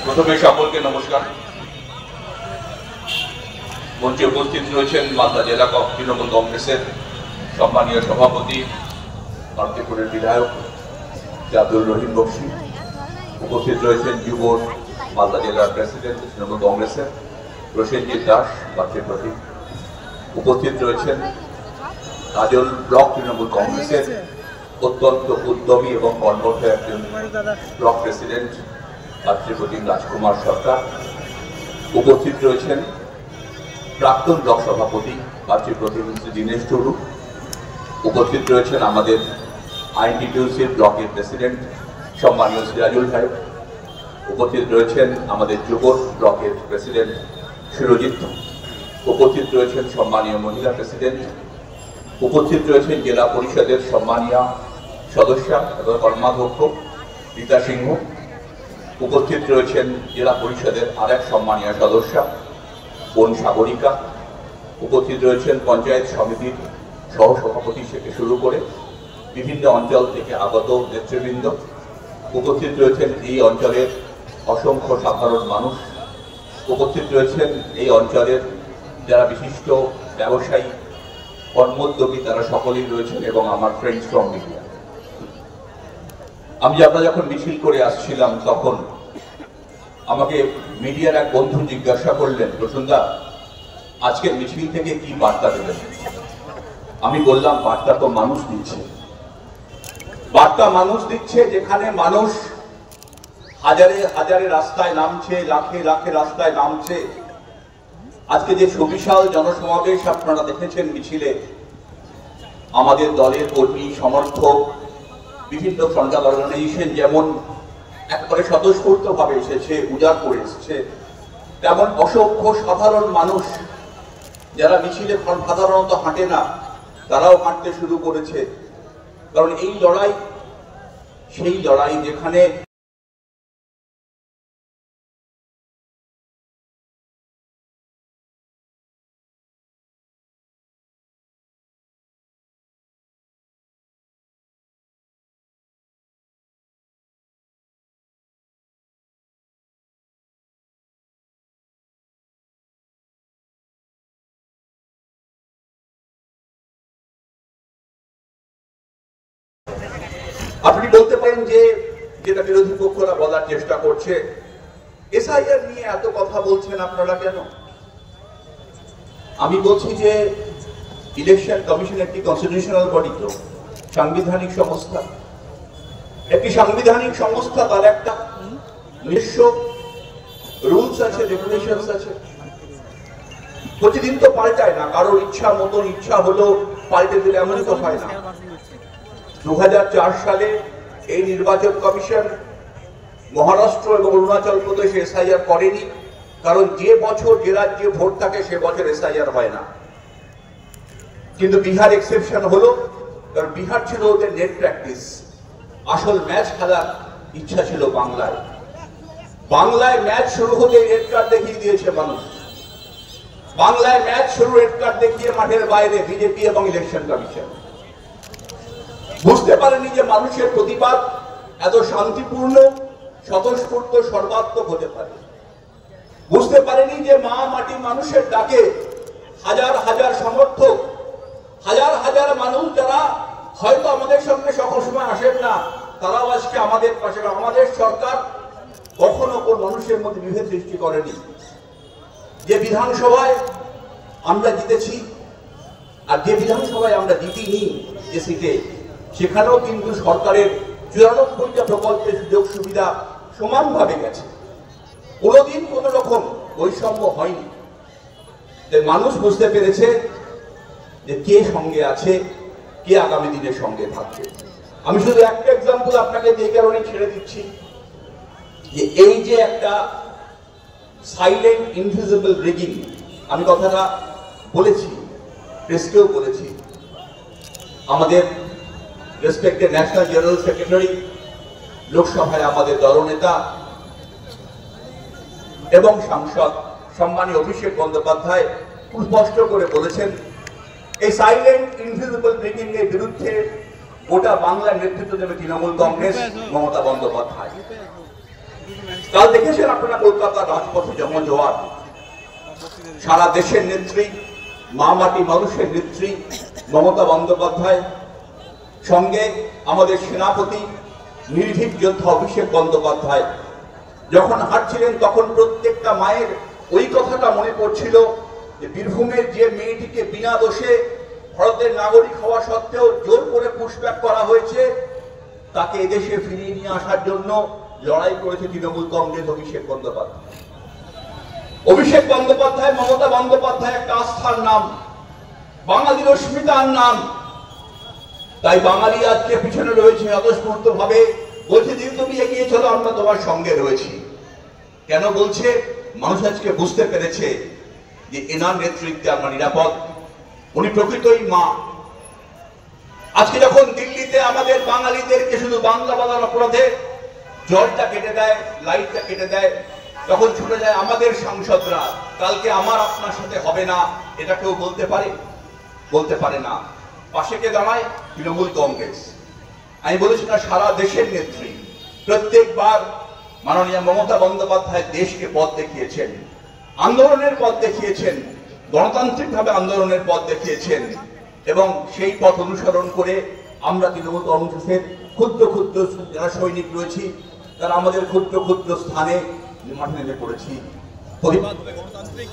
প্রথমে সকলকে নমস্কার। মঞ্চে উপস্থিত রয়েছেন মালদা জেলা তৃণমূল কংগ্রেসের সম্মানীয় সভাপতি, কার্তিকপুরের বিধায়ক আব্দুল রহিম বক্সি। উপস্থিত রয়েছেন যুব মালদা জেলার প্রেসিডেন্ট তৃণমূল কংগ্রেসের প্রসেনজিৎ দাস পাত্রী। উপস্থিত রয়েছেন কাজল ব্লক তৃণমূল কংগ্রেসের অত্যন্ত উদ্যমী এবং কর্মঠ একজন ব্লক প্রেসিডেন্ট পাত্রী রাজকুমার সরকার। উপস্থিত রয়েছেন প্রাক্তন ব্লক সভাপতি পাত্রী প্রতিনিধি দীনেশ টুডু। উপস্থিত রয়েছেন আমাদের আইনটিটিউসির ব্লকের প্রেসিডেন্ট সম্মানীয় সিরাজুল ভাই। উপস্থিত রয়েছেন আমাদের যুব ব্লকের প্রেসিডেন্ট সুরজিৎ। উপস্থিত রয়েছেন সম্মানীয় মহিলা প্রেসিডেন্ট। উপস্থিত রয়েছেন জেলা পরিষদের সম্মানীয় সদস্যা এবং কর্মাধ্যক্ষ রীতা সিংহ। উপস্থিত রয়েছেন জেলা পরিষদের আরেক সম্মানীয় সদস্যা বোন সাগরিকা। উপস্থিত রয়েছেন পঞ্চায়েত সমিতির সহসভাপতি থেকে শুরু করে বিভিন্ন অঞ্চল থেকে আগত নেতৃবৃন্দ। উপস্থিত রয়েছেন এই অঞ্চলের অসংখ্য সাধারণ মানুষ। উপস্থিত রয়েছেন এই অঞ্চলের যারা বিশিষ্ট ব্যবসায়ী, কর্মোদ্যোগী, তারা সকলেই রয়েছেন এবং আমার ফ্রেন্ডস ফ্রম মিডিয়া। আমি আপনারা যখন মিছিল করে আসছিলাম তখন আমাকে মিডিয়ার এক বন্ধু জিজ্ঞাসা করলেন, প্রসন্দা আজকের মিছিল থেকে কি বার্তা দেবেন? আমি বললাম বার্তা তো মানুষ দিচ্ছে। বার্তা মানুষ দিচ্ছে, যেখানে মানুষ হাজারে হাজারে রাস্তায় নামছে, লাখে লাখে রাস্তায় নামছে। আজকে যে সুবিশাল জনসমাবেশ আপনারা দেখেছেন মিছিলে, আমাদের দলের কর্মী সমর্থক বিভিন্ন ফ্রন্টাল অর্গানাইজেশন যেমন একবারে স্বতঃস্ফূর্তভাবে এসেছে, উজাড় করে এসেছে, তেমন অসংখ্য সাধারণ মানুষ যারা মিছিলে সাধারণত হাঁটে না, তারাও হাঁটতে শুরু করেছে। কারণ এই লড়াই সেই লড়াই যেখানে আপনি বলতে পারেন যে যেটা বিরোধী পক্ষরা বলার চেষ্টা করছে, এসআইআর নিয়ে এত কথা বলছেন আপনারা কেন? আমি বলছি যে ইলেকশন কমিশন একটি কনস্টিটিউশনাল বডি, তো সাংবিধানিক সংস্থা। একটি সাংবিধানিক সংস্থা, তার একটা নিজস্ব রুলস আছে, রেগুলেশনস আছে। প্রতিদিন তো পাল্টায় না, কারোর ইচ্ছা মতন ইচ্ছা হলো পাল্টে দিলে এমন তো হয় না। 2004 সালে এই নির্বাচন কমিশন মহারাষ্ট্র এবং অরুণাচল প্রদেশে এসআইআর করেনি, কারণ যে বছর যে রাজ্যে ভোট থাকে সে বছর এসআইআর হয় না। কিন্তু বিহার এক্সেপশন হলো, কারণ বিহার ছিল ওদের নেট প্র্যাকটিস। আসল ম্যাচ খেলার ইচ্ছা ছিল বাংলায়। বাংলায় ম্যাচ শুরু হতে রেড কার্ড দেখিয়ে দিয়েছে মানুষ। বাংলায় ম্যাচ শুরু রেড কার্ড দেখিয়ে মাঠের বাইরে বিজেপি এবং ইলেকশন কমিশন। বুঝতে পারেনি যে মানুষের প্রতিবাদ এত শান্তিপূর্ণ, স্বতঃস্ফূর্ত, সর্বাত্মক হতে পারে। বুঝতে পারেনি যে মা মাটি মানুষের ডাকে হাজার হাজার সমর্থক, হাজার হাজার মানুষ যারা হয়তো আমাদের সঙ্গে সকল সময় আসেন না, তারাও আজকে আমাদের পাশে। আমাদের সরকার কখনো কোন মানুষের মধ্যে বিভেদ সৃষ্টি করেনি। যে বিধানসভায় আমরা জিতেছি আর যে বিধানসভায় আমরা জিতিনি যে সিটে, সেখানেও কিন্তু সরকারের 94টা প্রকল্পের সুযোগ সুবিধা সমানভাবে গেছে। কোনোদিন কোন রকম বৈষম্য হয়নি। মানুষ বুঝতে পেরেছে যে কে সঙ্গে আছে, কে আগামী দিনের সঙ্গে থাকবে। আমি শুধু একটা এক্সাম্পল আপনাকে যে কারণে ছেড়ে দিচ্ছি, যে এই যে একটা সাইলেন্ট ইনভিজিবল রিগিং, আমি কথাটা বলেছি, প্রেসকেও বলেছি। আমাদের রেসপেক্টেড ন্যাশনাল জেনারেল সেক্রেটারি, লোকসভায় আমাদের দলনেতা এবং সাংসদ সম্মানীয় অভিষেক বন্দ্যোপাধ্যায় খুব স্পষ্ট করে বলেছেন, এই সাইলেন্ট ইনভিজিবল রিগিং এর বিরুদ্ধে গোটা বাংলার নেতৃত্ব দেবে তৃণমূল কংগ্রেস, মমতা বন্দ্যোপাধ্যায়। কাল দেখেছেন আপনারা কলকাতার রাজপথে যেমন জোয়ার, সারা দেশের নেত্রী, মা মাটি মানুষের নেত্রী মমতা বন্দ্যোপাধ্যায়, সঙ্গে আমাদের সেনাপতি নির্ভীক যোদ্ধা অভিষেক বন্দ্যোপাধ্যায় যখন হাঁটছিলেন, তখন প্রত্যেকটা মায়ের ওই কথাটা মনে পড়ছিল যে বীরভূমের যে মেয়েটিকে বিনা দোষে ভারতের নাগরিক হওয়া সত্ত্বেও জোর করে পুশব্যাক করা হয়েছে, তাকে এদেশে ফিরিয়ে নিয়ে আসার জন্য লড়াই করেছে তৃণমূল কংগ্রেস অভিষেক বন্দ্যোপাধ্যায়। অভিষেক বন্দ্যোপাধ্যায়, মমতা বন্দ্যোপাধ্যায় একটা আস্থার নাম, বাঙালির অস্মিতার নাম। তাই বাঙালি আজকে পিছনে রয়েছে অতস্ফূর্ত ভাবে, বলছে যে তুমি এগিয়ে চলো, আমরা তোমার সঙ্গে রয়েছি। কেন বলছে? মানুষ আজকে বুঝতে পেরেছে যে এনার নেতৃত্বে আমরা নিরাপদ, উনি প্রকৃতই মা। আজকে যখন দিল্লিতে আমাদের বাঙালিদেরকে শুধু বাংলা বলার অপরাধে জলটা কেটে দেয়, লাইটটা কেটে দেয়, তখন ছুটে যায় আমাদের সাংসদরা, কালকে আমার আপনার সাথে হবে না, এটা কেউ বলতে পারে? বলতে পারে না। পাশে কে দাঁড়ায়? তৃণমূল কংগ্রেস। আমি বলেছি না, সারা দেশের নেত্রী। প্রত্যেকবার মাননীয় মমতা বন্দ্যোপাধ্যায় দেশকে পথ দেখিয়েছেন, আন্দোলনের পথ দেখিয়েছেন, গণতান্ত্রিকভাবে আন্দোলনের পথ দেখিয়েছেন, এবং সেই পথ অনুসরণ করে আমরা তৃণমূল কংগ্রেসের ক্ষুদ্র ক্ষুদ্র যারা সৈনিক রয়েছি, তারা আমাদের ক্ষুদ্র ক্ষুদ্র স্থানে মাঠে নেমে পড়েছি। গণতান্ত্রিক